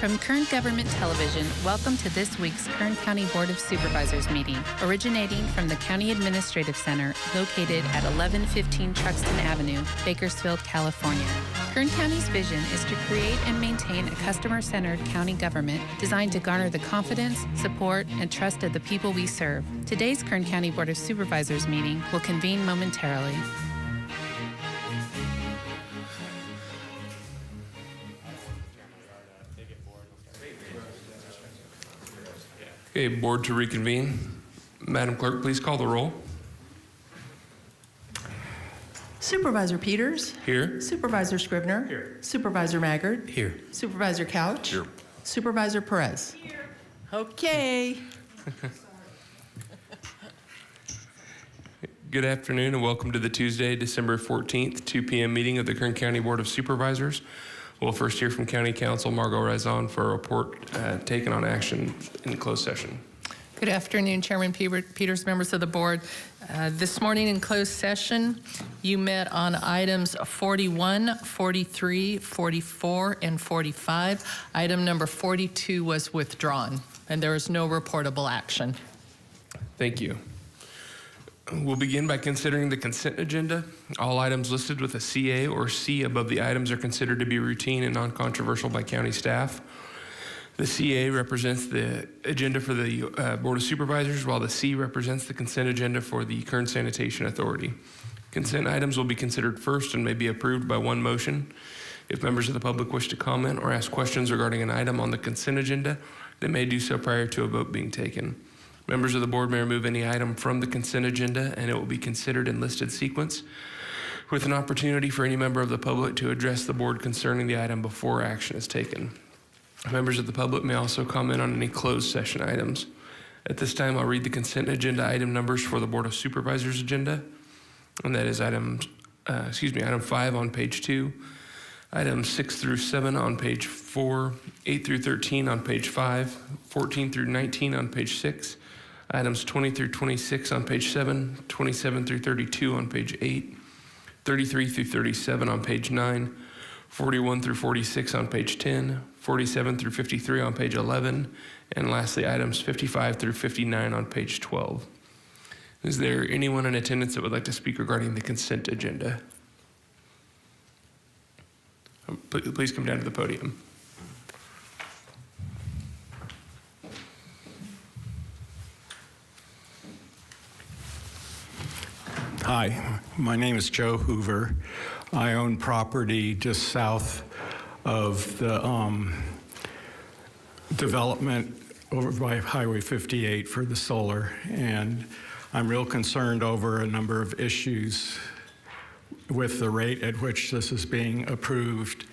From Kern Government Television, welcome to this week's Kern County Board of Supervisors meeting, originating from the County Administrative Center located at 1115 Truxtun Avenue, Bakersfield, California. Kern County's vision is to create and maintain a customer-centered county government designed to garner the confidence, support, and trust of the people we serve. Today's Kern County Board of Supervisors meeting will convene momentarily. Okay, board to reconvene. Madam Clerk, please call the roll. Supervisor Peters. Here. Supervisor Scribner. Here. Supervisor Maggard. Here. Supervisor Couch. Here. Supervisor Perez. Here. Okay. Good afternoon and welcome to the Tuesday, December 14th, 2 p.m. meeting of the Kern County Board of Supervisors. We'll first hear from County Counsel Margot Razon for a report taken on action in closed session. Good afternoon, Chairman Peters, members of the board. This morning in closed session, you met on items 41, 43, 44, and 45. Item number 42 was withdrawn, and there is no reportable action. Thank you. We'll begin by considering the consent agenda. All items listed with a CA or C above the items are considered to be routine and non-controversial by county staff. The CA represents the agenda for the Board of Supervisors, while the C represents the consent agenda for the Kern Sanitation Authority. Consent items will be considered first and may be approved by one motion. If members of the public wish to comment or ask questions regarding an item on the consent agenda, they may do so prior to a vote being taken. Members of the board may remove any item from the consent agenda and it will be considered in listed sequence, with an opportunity for any member of the public to address the board concerning the item before action is taken. Members of the public may also comment on any closed session items. At this time, I'll read the consent agenda item numbers for the Board of Supervisors agenda, and that is item 5 on page 2, items 6 through 7 on page 4, 8 through 13 on page 5, 14 through 19 on page 6, items 20 through 26 on page 7, 27 through 32 on page 8, 33 through 37 on page 9, 41 through 46 on page 10, 47 through 53 on page 11, and lastly, items 55 through 59 on page 12. Is there anyone in attendance that would like to speak regarding the consent agenda? Please come down to the podium. Hi, my name is Joe Hoover. I own property just south of the development over by Highway 58 for the solar, and I'm real concerned over a number of issues with the rate at which this is being approved,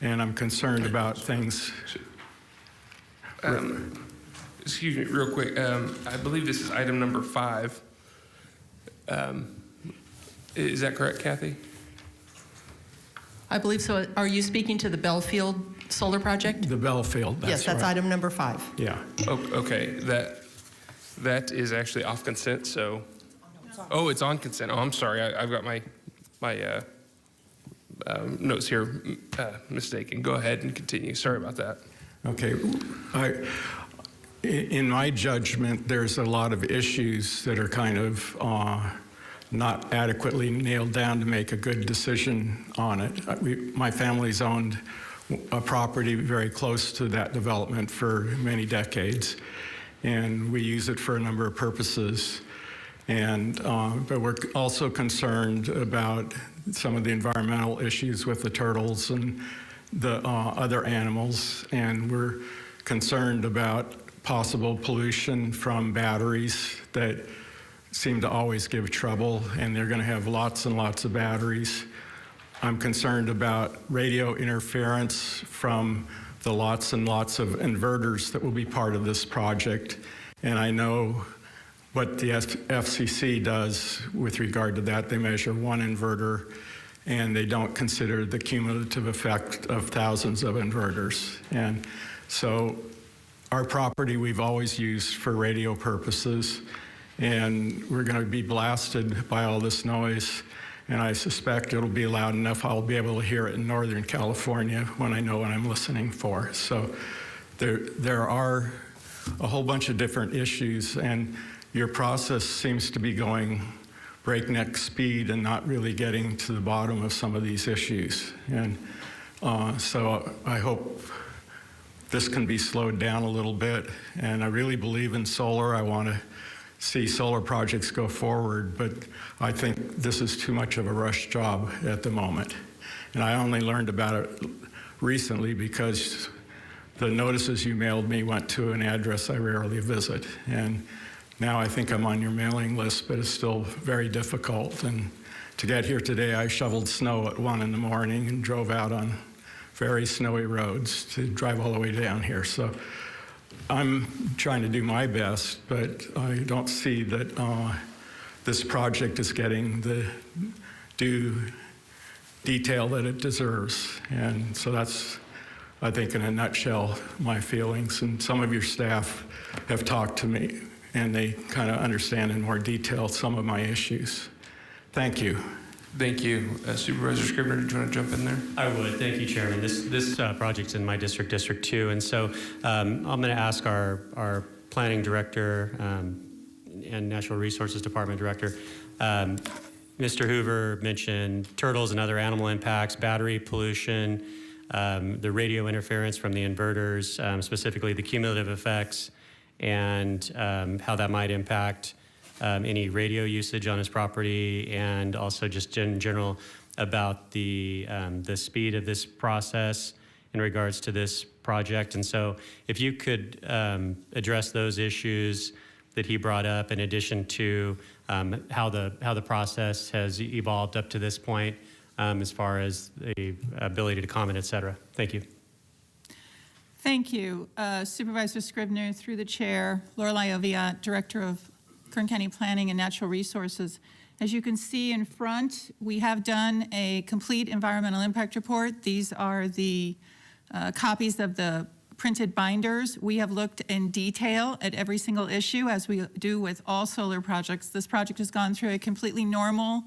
and I'm concerned about things. Excuse me, real quick. I believe this is item number 5. Is that correct, Kathy? I believe so. Are you speaking to the Belfield solar project? The Belfield, that's yes, that's right. item number 5. Yeah. Oh, okay, that is actually off consent, so. Oh, it's on consent. Oh, I'm sorry, I've got my notes here mistaken. Go ahead and continue. Sorry about that. Okay, in my judgment, there's a lot of issues that are kind of not adequately nailed down to make a good decision on it. My family's owned a property very close to that development for many decades, and we use it for a number of purposes. And but we're also concerned about some of the environmental issues with the turtles and the other animals, and we're concerned about possible pollution from batteries that seem to always give trouble, and they're going to have lots and lots of batteries. I'm concerned about radio interference from the lots and lots of inverters that will be part of this project, and I know what the FCC does with regard to that. They measure one inverter, and they don't consider the cumulative effect of thousands of inverters. And so our property we've always used for radio purposes, and we're going to be blasted by all this noise, and I suspect it'll be loud enough I'll be able to hear it in Northern California when I know what I'm listening for. So there are a whole bunch of different issues, and your process seems to be going breakneck speed and not really getting to the bottom of some of these issues. And so I hope this can be slowed down a little bit. And I really believe in solar. I want to see solar projects go forward, but I think this is too much of a rush job at the moment. And I only learned about it recently because the notices you mailed me went to an address I rarely visit. And now I think I'm on your mailing list, but it's still very difficult. And to get here today, I shoveled snow at 1 in the morning and drove out on very snowy roads to drive all the way down here. So I'm trying to do my best, but I don't see that this project is getting the due detail that it deserves. And so that's, I think, in a nutshell, my feelings. And some of your staff have talked to me, and they kind of understand in more detail some of my issues. Thank you. Thank you. Supervisor Scribner, did you want to jump in there? I would. Thank you, Chairman. This project's in my district, District 2, and so I'm going to ask our Planning Director and Natural Resources Department Director. Mr. Hoover mentioned turtles and other animal impacts, battery pollution, the radio interference from the inverters, specifically the cumulative effects, and how that might impact any radio usage on his property, and also just in general about the speed of this process in regards to this project. And so if you could address those issues that he brought up, in addition to how the process has evolved up to this point, as far as the ability to comment, et cetera. Thank you. Thank you. Supervisor Scribner, through the chair, Lorelei Oviatt, Director of Kern County Planning and Natural Resources. As you can see in front, we have done a complete environmental impact report. These are the copies of the printed binders. We have looked in detail at every single issue, as we do with all solar projects. This project has gone through a completely normal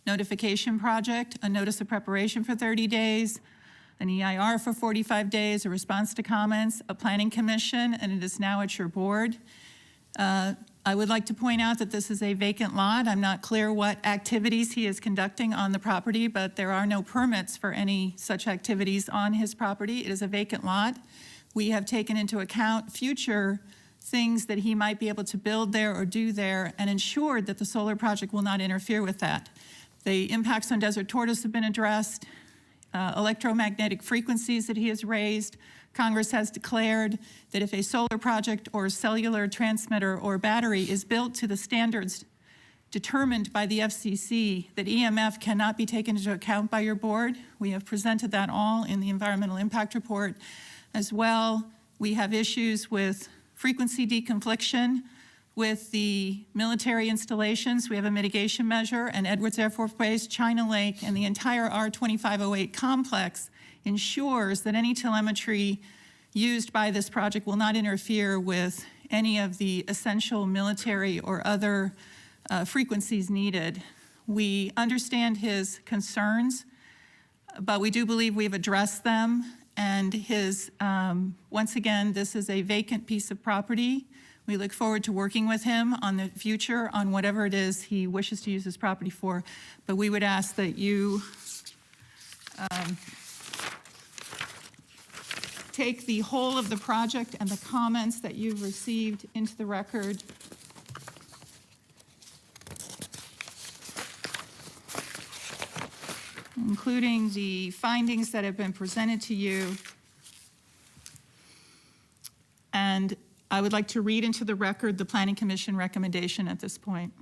notification project, a notice of preparation for 30 days, an EIR for 45 days, a response to comments, a planning commission, and it is now at your board. I would like to point out that this is a vacant lot. I'm not clear what activities he is conducting on the property, but there are no permits for any such activities on his property. It is a vacant lot. We have taken into account future things that he might be able to build there or do there, and ensured that the solar project will not interfere with that. The impacts on desert tortoise have been addressed. Electromagnetic frequencies that he has raised. Congress has declared that if a solar project or cellular transmitter or battery is built to the standards determined by the FCC, that EMF cannot be taken into account by your board. We have presented that all in the environmental impact report. As well, we have issues with frequency deconfliction with the military installations. We have a mitigation measure, and Edwards Air Force Base, China Lake, and the entire R2508 complex ensures that any telemetry used by this project will not interfere with any of the essential military or other frequencies needed. We understand his concerns, but we do believe we've addressed them. And his, once again, this is a vacant piece of property. We look forward to working with him on the future on whatever it is he wishes to use his property for. But we would ask that you take the whole of the project and the comments that you've received into the record. Including the findings that have been presented to you. And I would like to read into the record the Planning Commission recommendation at this point.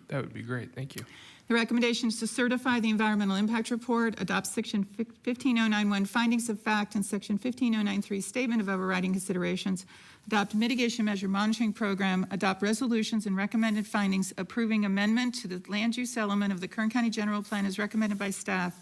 That would be great. Thank you. The recommendation is to certify the environmental impact report, adopt Section 15091 findings of fact and Section 15093 statement of overriding considerations, adopt mitigation measure monitoring program, adopt resolutions and recommended findings approving amendment to the land use element of the Kern County General Plan as recommended by staff,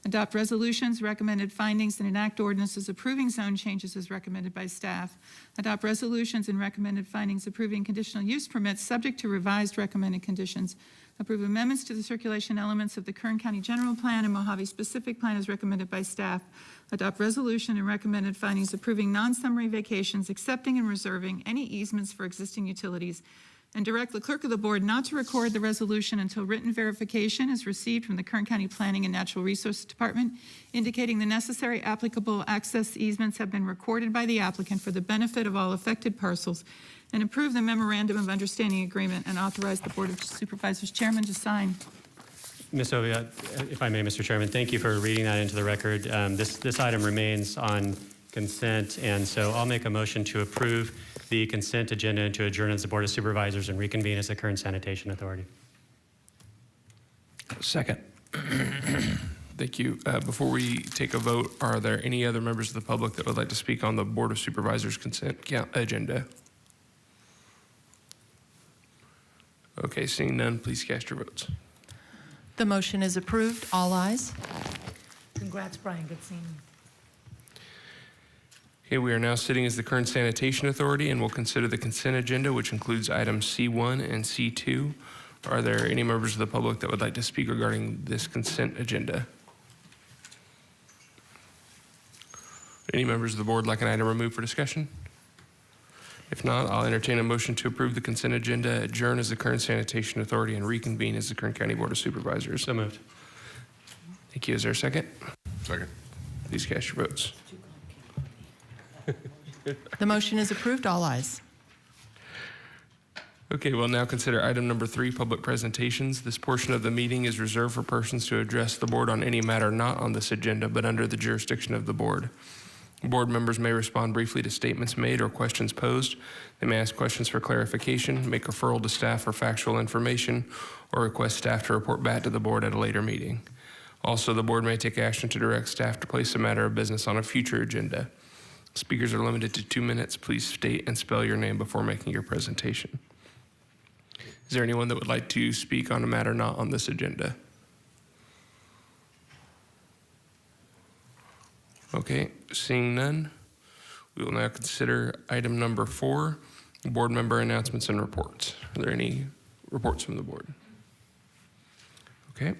Adopt resolutions, recommended findings, and enact ordinances approving zone changes as recommended by staff. Adopt resolutions and recommended findings approving conditional use permits subject to revised recommended conditions. Approve amendments to the circulation elements of the Kern County General Plan and Mojave Specific Plan as recommended by staff. Adopt resolution and recommended findings approving non-summary vacations, accepting and reserving any easements for existing utilities, and direct the clerk of the board not to record the resolution until written verification is received from the Kern County Planning and Natural Resources Department, indicating the necessary applicable access easements have been recorded by the applicant for the benefit of all affected parcels, and approve the memorandum of understanding agreement and authorize the Board of Supervisors chairman to sign. Ms. Oviatt, if I may, Mr. Chairman, thank you for reading that into the record. This item remains on consent, and so I'll make a motion to approve the consent agenda and to adjourn as the Board of Supervisors and reconvene as the Kern Sanitation Authority. Second. Thank you. Before we take a vote, are there any other members of the public that would like to speak on the Board of Supervisors consent agenda? Okay, seeing none, please cast your votes. The motion is approved. All ayes. Congrats, Brian. Good seeing you. Okay, we are now sitting as the Kern Sanitation Authority and will consider the consent agenda, which includes items C1 and C2. Are there any members of the public that would like to speak regarding this consent agenda? Any members of the board like an item removed for discussion? If not, I'll entertain a motion to approve the consent agenda, adjourn as the Kern Sanitation Authority, and reconvene as the Kern County Board of Supervisors. So moved. Thank you. Is there a second? Second. Please cast your votes. The motion is approved. All ayes. Okay, we'll now consider item number 3, public presentations. This portion of the meeting is reserved for persons to address the board on any matter not on this agenda, but under the jurisdiction of the board. Board members may respond briefly to statements made or questions posed. They may ask questions for clarification, make referral to staff for factual information, or request staff to report back to the board at a later meeting. Also, the board may take action to direct staff to place a matter of business on a future agenda. Speakers are limited to 2 minutes. Please state and spell your name before making your presentation. Is there anyone that would like to speak on a matter not on this agenda? Okay, seeing none, we will now consider item number 4, board member announcements and reports. Are there any reports from the board? Okay.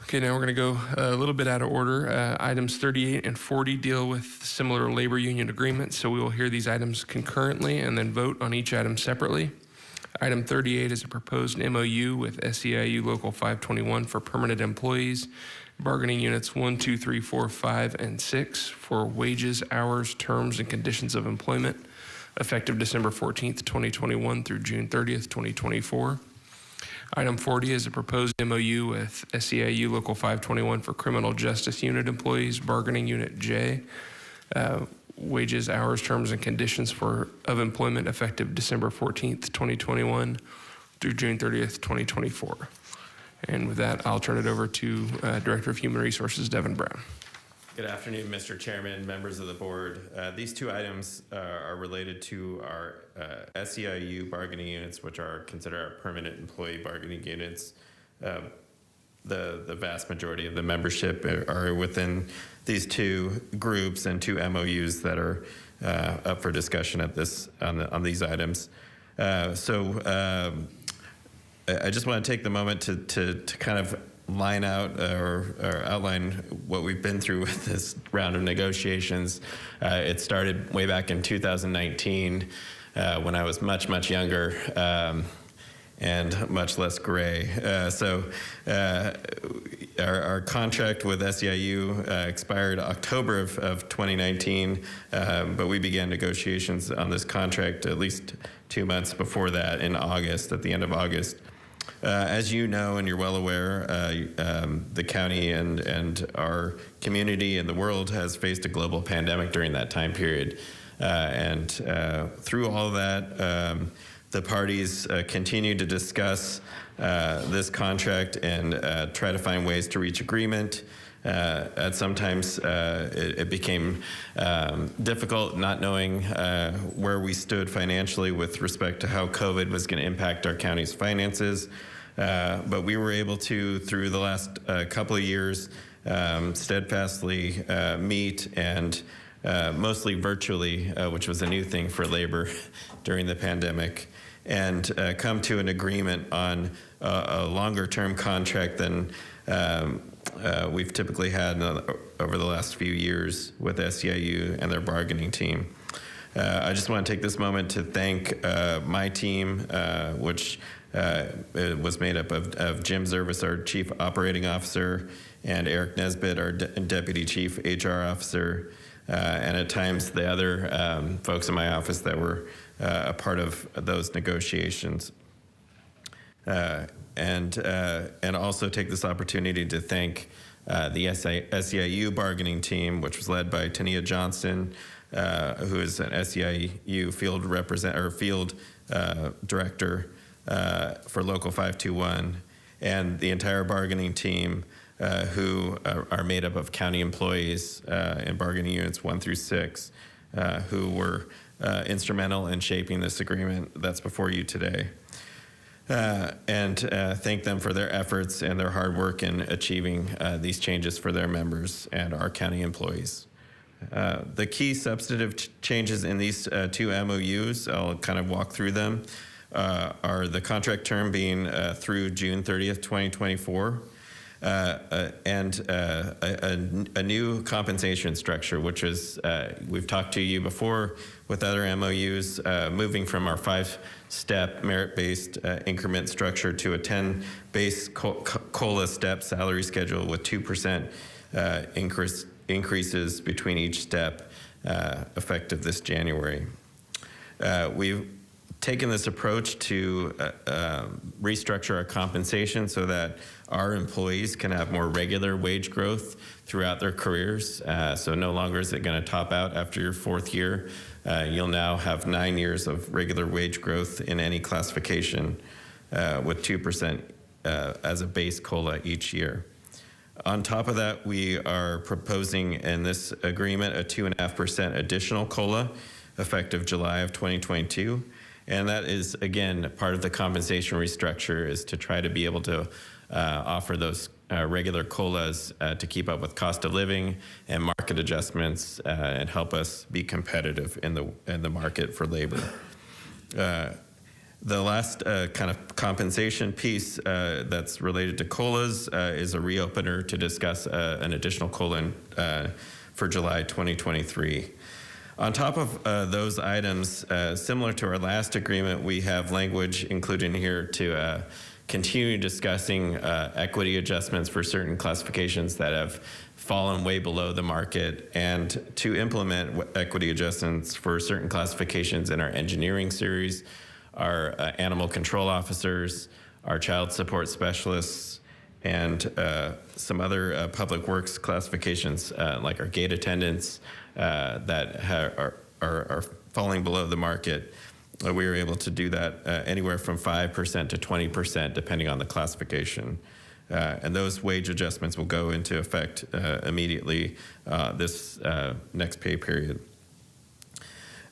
Okay, now we're going to go a little bit out of order. Items 38 and 40 deal with similar labor union agreements, so we will hear these items concurrently and then vote on each item separately. Item 38 is a proposed MOU with SEIU Local 521 for permanent employees, bargaining units 1, 2, 3, 4, 5, and 6 for wages, hours, terms, and conditions of employment effective December 14th, 2021 through June 30th, 2024. Item 40 is a proposed MOU with SEIU Local 521 for criminal justice unit employees, bargaining unit J, wages, hours, terms, and conditions of employment effective December 14th, 2021 through June 30th, 2024. And with that, I'll turn it over to Director of Human Resources, Devin Brown. Good afternoon, Mr. Chairman, members of the board. These 2 items are related to our SEIU bargaining units, which are considered our permanent employee bargaining units. The vast majority of the membership are within these 2 groups and 2 MOUs that are up for discussion at on these items. I just want to take the moment to kind of line out or outline what we've been through with this round of negotiations. It started way back in 2019 when I was much younger and much less gray. Our contract with SEIU expired October of 2019, but we began negotiations on this contract at least 2 months before that in August, at the end of August. As you know and you're well aware, the county and our community and the world has faced a global pandemic during that time period. Through all of that, the parties continue to discuss this contract and try to find ways to reach agreement. Sometimes it became difficult not knowing where we stood financially with respect to how COVID was going to impact our county's finances. But we were able to, through the last couple of years, steadfastly meet and mostly virtually, which was a new thing for labor during the pandemic, and come to an agreement on a longer-term contract than we've typically had over the last few years with SEIU and their bargaining team. I just want to take this moment to thank my team, which was made up of Jim Zervis, our Chief Operating Officer, and Eric Nesbitt, our Deputy Chief HR Officer, and at times the other folks in my office that were a part of those negotiations. And also take this opportunity to thank the SEIU bargaining team, which was led by Tania Johnson, who is an SEIU field director for Local 521, and the entire bargaining team, who are made up of county employees in bargaining units 1 through 6, who were instrumental in shaping this agreement that's before you today. And thank them for their efforts and their hard work in achieving these changes for their members and our county employees. The key substantive changes in these two MOUs, I'll kind of walk through them, are the contract term being through June 30th, 2024, and a new compensation structure, which is, we've talked to you before with other MOUs, moving from our 5-step merit-based increment structure to a 10 base COLA step salary schedule with 2% increases between each step, effective this January. We've taken this approach to restructure our compensation so that our employees can have more regular wage growth throughout their careers. So no longer is it going to top out after your 4th year. You'll now have 9 years of regular wage growth in any classification with 2% as a base COLA each year. On top of that, we are proposing in this agreement a 2.5% additional COLA effective July of 2022. And that is, again, part of the compensation restructure, is to try to be able to offer those regular COLAs to keep up with cost of living and market adjustments and help us be competitive in the market for labor. The last kind of compensation piece that's related to COLAs is a reopener to discuss an additional COLA for July 2023. On top of those items, similar to our last agreement, we have language included in here to continue discussing equity adjustments for certain classifications that have fallen way below the market, and to implement equity adjustments for certain classifications in our engineering series, our animal control officers, our child support specialists, and some other public works classifications like our gate attendants that are falling below the market. We were able to do that anywhere from 5% to 20%, depending on the classification. And those wage adjustments will go into effect immediately this next pay period.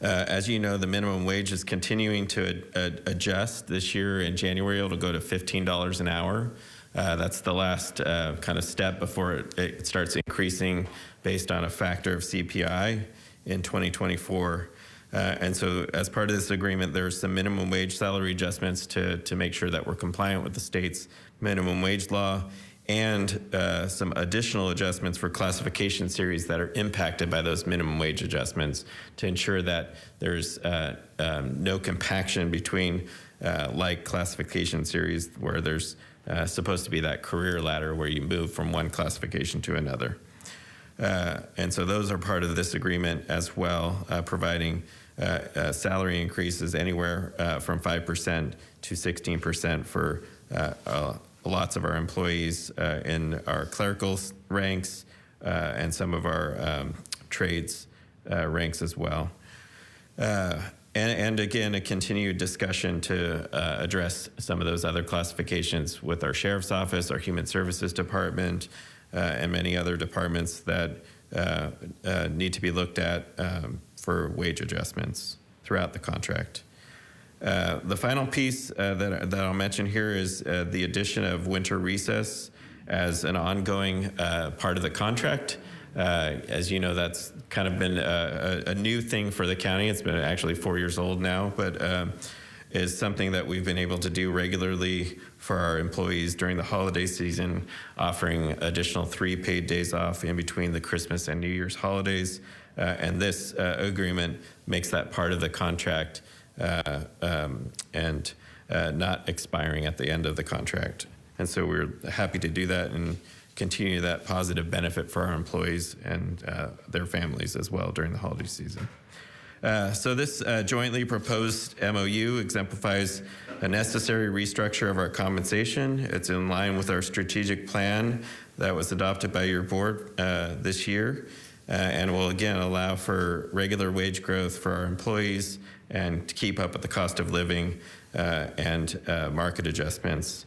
As you know, the minimum wage is continuing to adjust. This year in January, it'll go to $15 an hour. That's the last kind of step before it starts increasing based on a factor of CPI in 2024. And so as part of this agreement, there's some minimum wage salary adjustments to make sure that we're compliant with the state's minimum wage law, and some additional adjustments for classification series that are impacted by those minimum wage adjustments to ensure that there's no compaction between like classification series where there's supposed to be that career ladder where you move from one classification to another. And so those are part of this agreement as well, providing salary increases anywhere from 5% to 16% for lots of our employees in our clerical ranks and some of our trades ranks as well. And again, a continued discussion to address some of those other classifications with our Sheriff's Office, our Human Services Department, and many other departments that need to be looked at for wage adjustments throughout the contract. The final piece that I'll mention here is the addition of winter recess as an ongoing part of the contract. As you know, that's kind of been a new thing for the county. It's been actually 4 years old now, but is something that we've been able to do regularly for our employees during the holiday season, offering additional 3 paid days off in between the Christmas and New Year's holidays. And this agreement makes that part of the contract and not expiring at the end of the contract. And so we're happy to do that and continue that positive benefit for our employees and their families as well during the holiday season. So this jointly proposed MOU exemplifies a necessary restructure of our compensation. It's in line with our strategic plan that was adopted by your board this year and will again allow for regular wage growth for our employees and to keep up with the cost of living and market adjustments.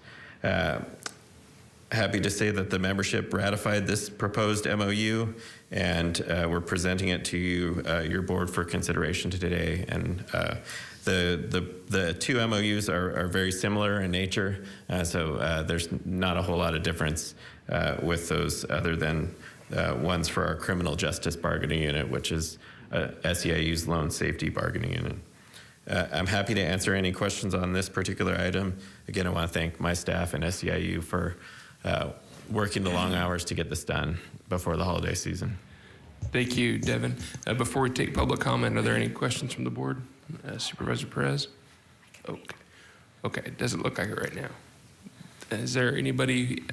Happy to say that the membership ratified this proposed MOU, and we're presenting it to you, your board, for consideration today. And the two MOUs are very similar in nature, so there's not a whole lot of difference with those other than one's for our criminal justice bargaining unit, which is SEIU's loan safety bargaining unit. I'm happy to answer any questions on this particular item. Again, I want to thank my staff and SEIU for working the long hours to get this done before the holiday season. Thank you, Devin. Before we take public comment, are there any questions from the board? Supervisor Perez? Okay, it doesn't look like it right now. Is there anybody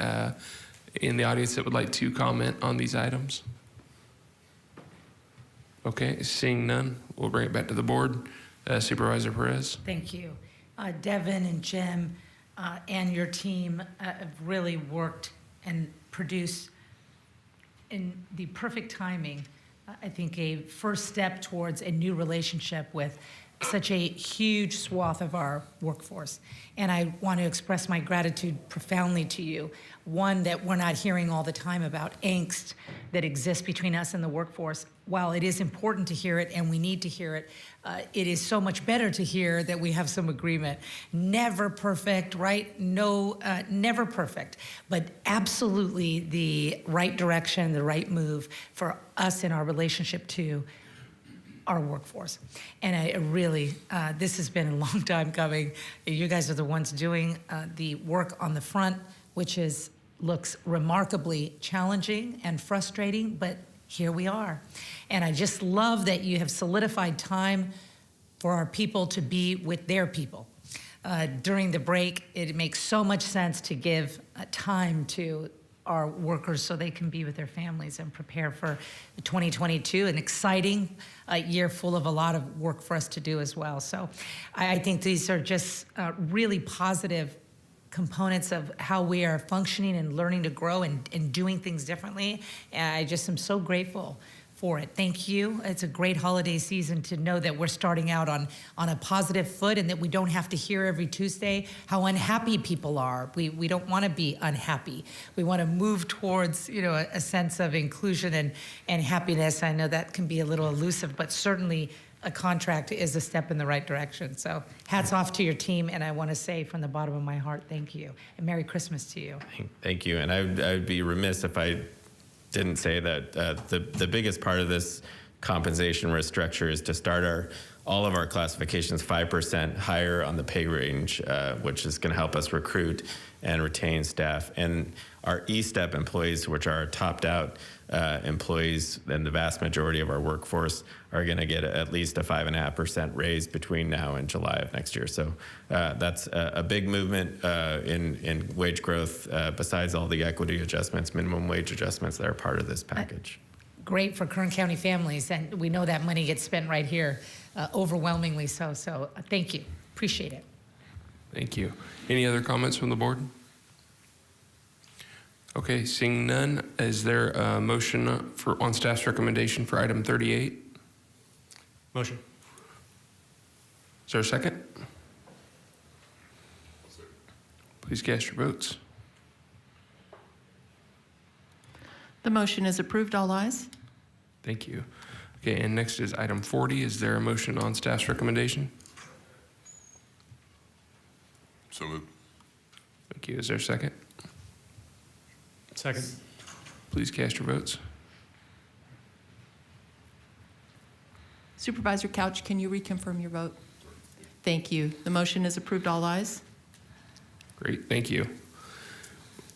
in the audience that would like to comment on these items? Okay, seeing none, we'll bring it back to the board. Supervisor Perez? Thank you. Devin and Jim and your team have really worked and produced in the perfect timing, I think, a first step towards a new relationship with such a huge swath of our workforce. And I want to express my gratitude profoundly to you. One, that we're not hearing all the time about angst that exists between us and the workforce. While it is important to hear it and we need to hear it, it is so much better to hear that we have some agreement. Never perfect, right? No, never perfect, but absolutely the right direction, the right move for us in our relationship to our workforce. And I really, this has been a long time coming. You guys are the ones doing the work on the front, which looks remarkably challenging and frustrating, but here we are. And I just love that you have solidified time for our people to be with their people. During the break, it makes so much sense to give time to our workers so they can be with their families and prepare for 2022, an exciting year full of a lot of work for us to do as well. So I think these are just really positive components of how we are functioning and learning to grow and doing things differently. And I just am so grateful for it. Thank you. It's a great holiday season to know that we're starting out on a positive foot and that we don't have to hear every Tuesday how unhappy people are. We don't want to be unhappy. We want to move towards, a sense of inclusion and happiness. I know that can be a little elusive, but certainly a contract is a step in the right direction. So hats off to your team, and I want to say from the bottom of my heart, thank you, and Merry Christmas to you. Thank you, and I would be remiss if I didn't say that the biggest part of this compensation restructure is to start all of our classifications 5% higher on the pay range, which is going to help us recruit and retain staff. And our E-STEP employees, which are topped-out employees, and the vast majority of our workforce are going to get at least a 5.5% raise between now and July of next year. So that's a big movement in wage growth, besides all the equity adjustments, minimum wage adjustments that are part of this package. Great for Kern County families, and we know that money gets spent right here, overwhelmingly so. So thank you. Appreciate it. Thank you. Any other comments from the board? Okay, seeing none, is there a motion on staff's recommendation for item 38? Motion. Is there a second? Please cast your votes. The motion is approved. All ayes. Thank you. Okay, and next is item 40. Is there a motion on staff's recommendation? So moved. Thank you. Is there a second? Second. Please cast your votes. Supervisor Couch, can you reconfirm your vote? Thank you. The motion is approved. All ayes. Great, thank you.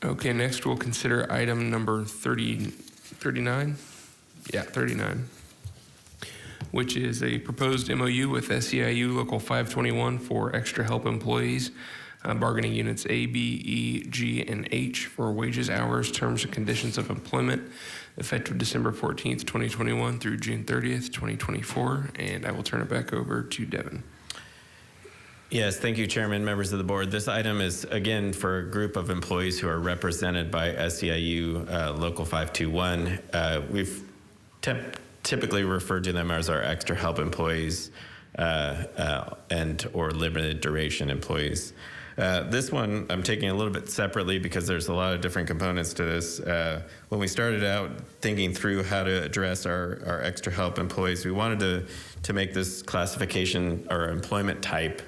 Okay, next we'll consider item number 39. Yeah, 39, which is a proposed MOU with SEIU Local 521 for extra help employees, bargaining units A, B, E, G, and H for wages, hours, terms, and conditions of employment, effective December 14th, 2021 through June 30th, 2024. And I will turn it back over to Devin. Yes, thank you, Chairman, members of the board. This item is, again, for a group of employees who are represented by SEIU Local 521. We've typically referred to them as our extra help employees and or limited duration employees. This one I'm taking a little bit separately because there's a lot of different components to this. When we started out thinking through how to address our extra help employees, we wanted to make this classification or employment type,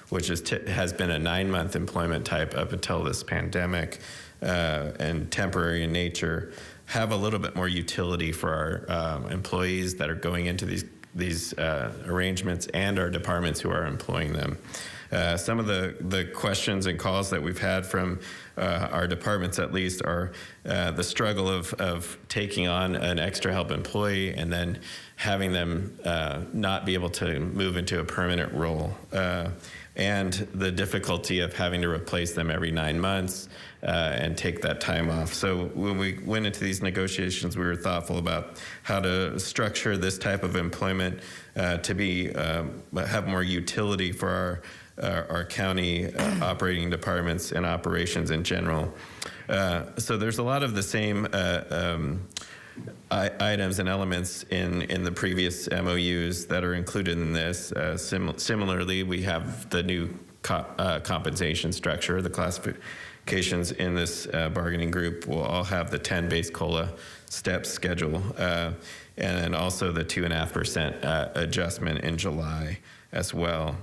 which has been a 9-month employment type up until this pandemic and temporary in nature, have a little bit more utility for our employees that are going into these arrangements and our departments who are employing them. Some of the questions and calls that we've had from our departments, at least, are the struggle of taking on an extra help employee and then having them not be able to move into a permanent role, and the difficulty of having to replace them every 9 months and take that time off. So when we went into these negotiations, we were thoughtful about how to structure this type of employment to have more utility for our county operating departments and operations in general. So there's a lot of the same items and elements in the previous MOUs that are included in this. Similarly, we have the new compensation structure. The classifications in this bargaining group will all have the 10 base COLA step schedule, and then also the 2.5% adjustment in July as well.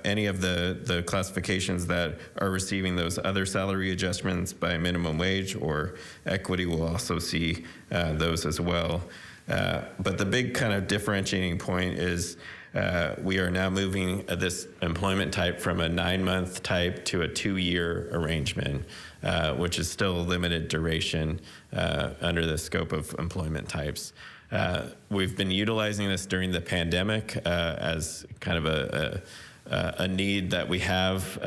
Any of the classifications that are receiving those other salary adjustments by minimum wage or equity will also see those as well. But the big kind of differentiating point is we are now moving this employment type from a 9-month type to a 2-year arrangement, which is still limited duration under the scope of employment types. We've been utilizing this during the pandemic as kind of a need that we have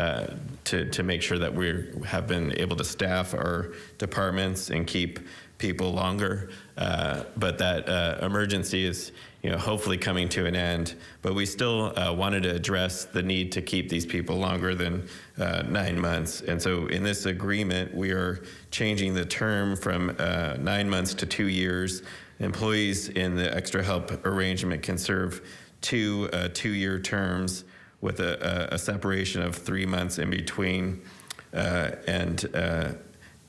to make sure that we have been able to staff our departments and keep people longer. But that emergency is, hopefully coming to an end. But we still wanted to address the need to keep these people longer than 9 months. And so in this agreement, we are changing the term from 9 months to 2 years. Employees in the extra help arrangement can serve 2 2-year terms with a separation of 3 months in between, and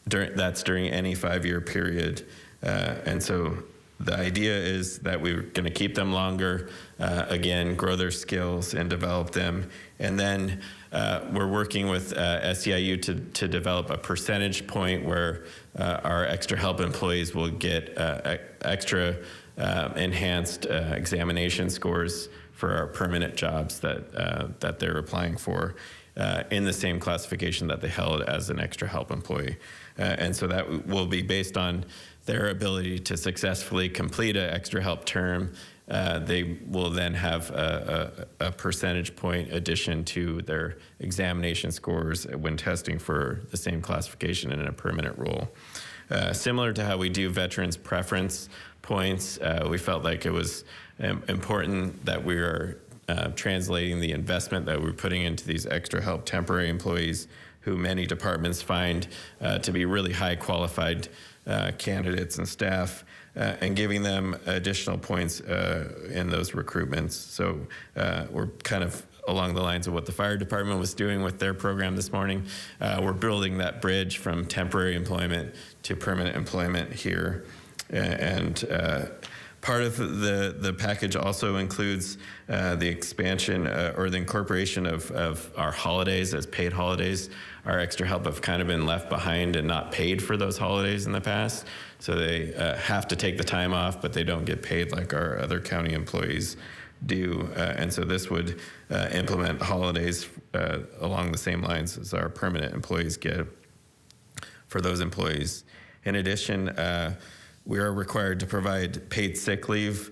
that's during any 5-year period. And so the idea is that we're going to keep them longer, again, grow their skills and develop them. And then we're working with SEIU to develop a percentage point where our extra help employees will get extra enhanced examination scores for our permanent jobs that they're applying for in the same classification that they held as an extra help employee. And so that will be based on their ability to successfully complete an extra help term. They will then have a percentage point addition to their examination scores when testing for the same classification in a permanent role. Similar to how we do veterans preference points, we felt like it was important that we are translating the investment that we're putting into these extra help temporary employees, who many departments find to be really high qualified candidates and staff, and giving them additional points in those recruitments. So we're kind of along the lines of what the fire department was doing with their program this morning. We're building that bridge from temporary employment to permanent employment here. And Part of the package also includes the expansion or the incorporation of our holidays as paid holidays. Our extra help have kind of been left behind and not paid for those holidays in the past. So they have to take the time off, but they don't get paid like our other county employees do. And so this would implement holidays along the same lines as our permanent employees get for those employees. In addition, we are required to provide paid sick leave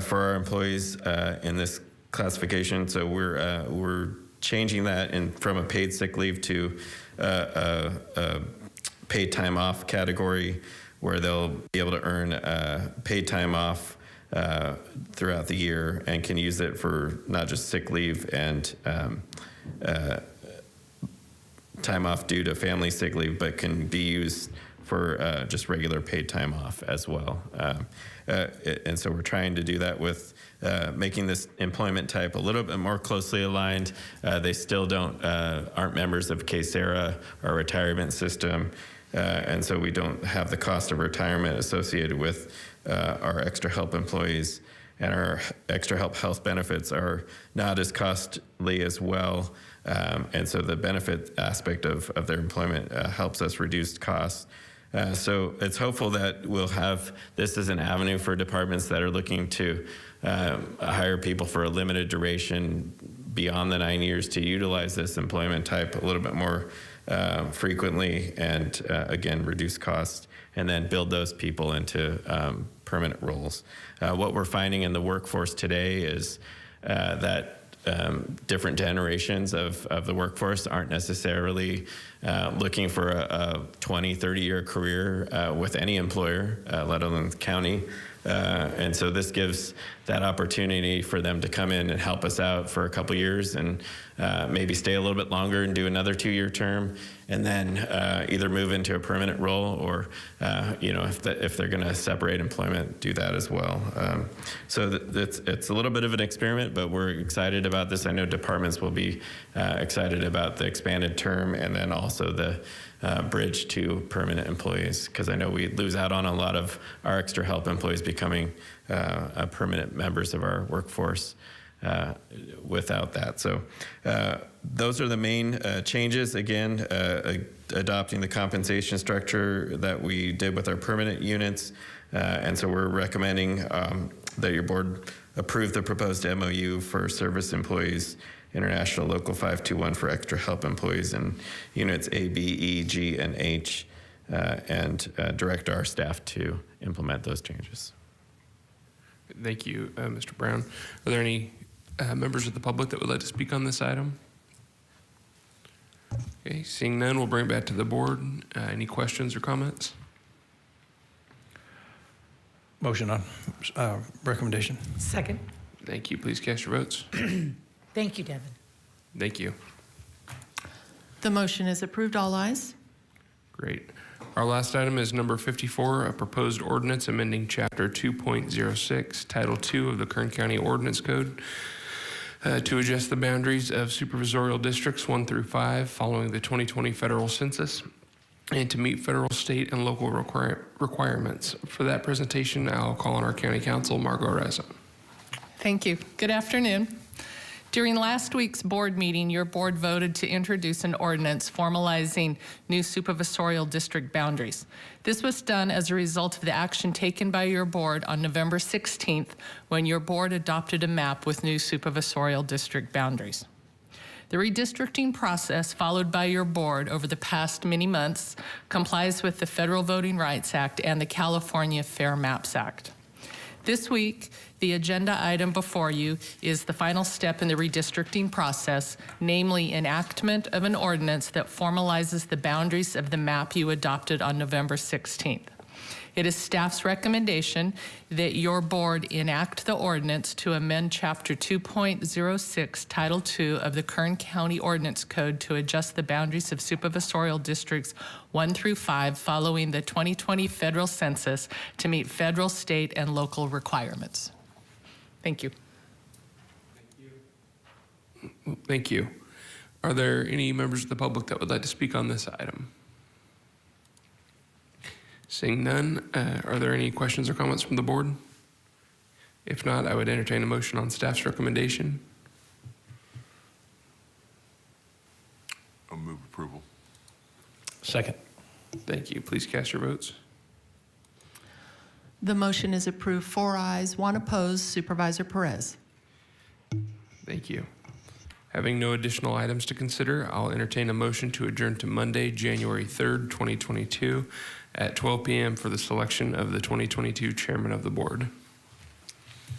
for our employees in this classification. So we're changing that from a paid sick leave to a paid time off category, where they'll be able to earn paid time off throughout the year and can use it for not just sick leave and time off due to family sick leave, but can be used for just regular paid time off as well. And so we're trying to do that with making this employment type a little bit more closely aligned. They still aren't members of KSERA, our retirement system, and so we don't have the cost of retirement associated with our extra help employees, and our extra help health benefits are not as costly as well. And so the benefit aspect of their employment helps us reduce costs. So it's hopeful that we'll have this as an avenue for departments that are looking to hire people for a limited duration beyond the 9 years to utilize this employment type a little bit more frequently and, again, reduce costs, and then build those people into permanent roles. What we're finding in the workforce today is that different generations of the workforce aren't necessarily looking for a 20, 30-year career with any employer, let alone the county. And so this gives that opportunity for them to come in and help us out for a couple years and maybe stay a little bit longer and do another 2-year term, and then either move into a permanent role or, if they're going to separate employment, do that as well. So it's a little bit of an experiment, but we're excited about this. I know departments will be excited about the expanded term and then also the bridge to permanent employees, because I know we lose out on a lot of our extra help employees becoming permanent members of our workforce without that. So those are the main changes. Again, adopting the compensation structure that we did with our permanent units. And so we're recommending that your board approve the proposed MOU for service employees, International Local 521 for extra help employees in units A, B, E, G, and H, and direct our staff to implement those changes. Thank you, Mr. Brown. Are there any members of the public that would like to speak on this item? Okay, seeing none, we'll bring it back to the board. Any questions or comments? Motion on recommendation. Second. Thank you. Please cast your votes. Thank you, Devin. Thank you. The motion is approved. All ayes. Great. Our last item is number 54, a proposed ordinance amending Chapter 2.06, Title 2 of the Kern County Ordinance Code to adjust the boundaries of supervisorial districts 1 through 5 following the 2020 federal census and to meet federal, state, and local requirements. For that presentation, I'll call on our County Counsel, Margot Reza. Thank you. Good afternoon. During last week's board meeting, your board voted to introduce an ordinance formalizing new supervisorial district boundaries. This was done as a result of the action taken by your board on November 16th, when your board adopted a map with new supervisorial district boundaries. The redistricting process followed by your board over the past many months complies with the Federal Voting Rights Act and the California Fair Maps Act. This week, the agenda item before you is the final step in the redistricting process, namely enactment of an ordinance that formalizes the boundaries of the map you adopted on November 16th. It is staff's recommendation that your board enact the ordinance to amend Chapter 2.06, Title 2 of the Kern County Ordinance Code to adjust the boundaries of supervisorial districts 1 through 5 following the 2020 federal census to meet federal, state, and local requirements. Thank you. Thank you. Are there any members of the public that would like to speak on this item? Seeing none, are there any questions or comments from the board? If not, I would entertain a motion on staff's recommendation. I'll move approval. Second. Thank you. Please cast your votes. The motion is approved, 4 ayes, 1 opposed. Supervisor Perez. Thank you. Having no additional items to consider, I'll entertain a motion to adjourn to Monday, January 3rd, 2022 at 12 p.m. for the selection of the 2022 chairman of the board.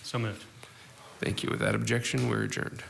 So moved. Thank you. Without objection, we're adjourned.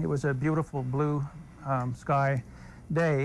It was a beautiful blue sky day.